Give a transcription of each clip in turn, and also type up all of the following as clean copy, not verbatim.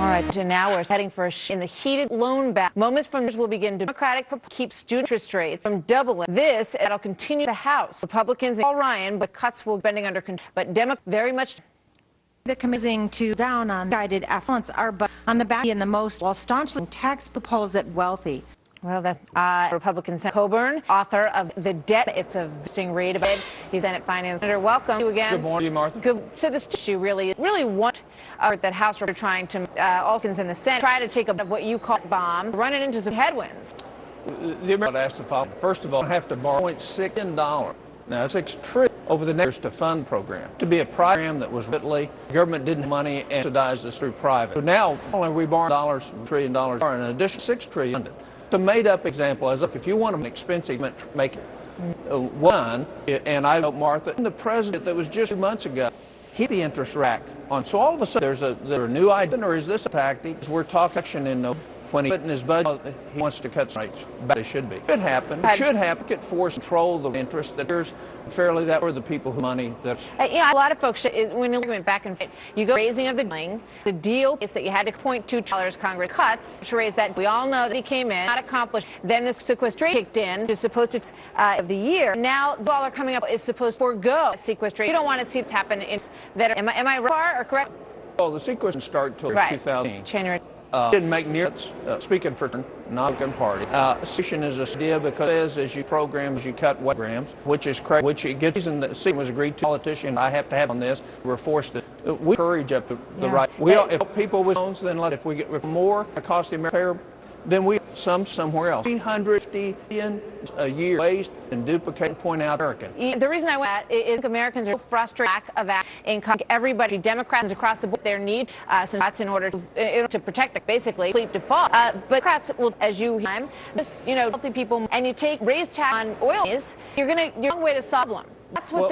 All right, and now we're heading for in the heated loan back. Moments from will begin to Democratic keep student interest rates from doubling. This it'll continue the House. Republicans Paul Ryan, but cuts will be bending under control. But Democrats very much. The committing to down on guided affluence are but on the back and the most while staunchly tax proposals that wealthy. Well, that's Republican Senator Coburn, author of The Debt. It's a interesting read about it. He's Senate Finance Senator. Welcome to you again. Good morning, Martha. Good. So this issue really want that House are trying to also in the Senate try to take a what you call bomb, run it into some headwinds. The American asked the following. First of all, I have to borrow $0.6 billion. Now, $6 trillion over the next years to fund program. To be a program that was the government didn't have money and subsidized this through private. So now, only we borrow $1 trillion, and an additional $6 trillion. It's a made-up example as look, if you want an expensive, make one, and I know Martha, the president that was just 2 months ago, he the interest rack on. So all of a sudden, there's a new idea, or is this a tactic? We're talking in when he put in his budget, he wants to cut rates. But it should be. It should happen. It should happen. It could force control the interest that there's fairly that for the people who money that's. Yeah, a lot of folks, when you went back and forth, you go raising of the deal is that you had to $0.2 Congress cuts to raise that. We all know that he came in, not accomplished. Then the sequestration kicked in. It's supposed to of the year. Now the dollar coming up is supposed to forego sequestration. You don't want to see this happen. Am I right or correct? Well, the sequestration started until 2000. January. Didn't make near speaking for the Republican Party. Sequestration is a idea because it says as you program, as you cut grams, which is correct, which it gets, and the sequestration was agreed to. Politician, I have to have on this. We're forced to. We encourage up the right. We if people with loans, then if we get more, it costs the American payer, then we somewhere else. 350 billion a year waste and duplicate. Point out American. The reason I went at is Americans are frustrated lack of income. Everybody, Democrats across the board, their need some cuts in order to protect basically complete default. But Democrats will, as you just healthy people, and you raise tax on oil, you're a long way to solve them. That's what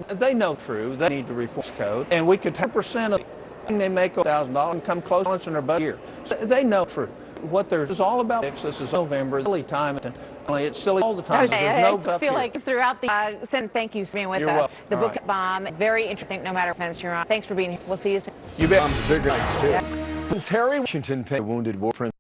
they know. True, they need to reform this code, and we could 10% of they make $1,000 and come close in their budget year. So they know true. What this is all about. This is November, silly time, and it's silly all the time. I feel like throughout the Senate. Thank you for being with us. Welcome. The book bomb, very interesting. No matter what fence you're on. Thanks for being here. We'll see you soon. You bet. Bomb's bigger too. This Harry Washington wounded war prince.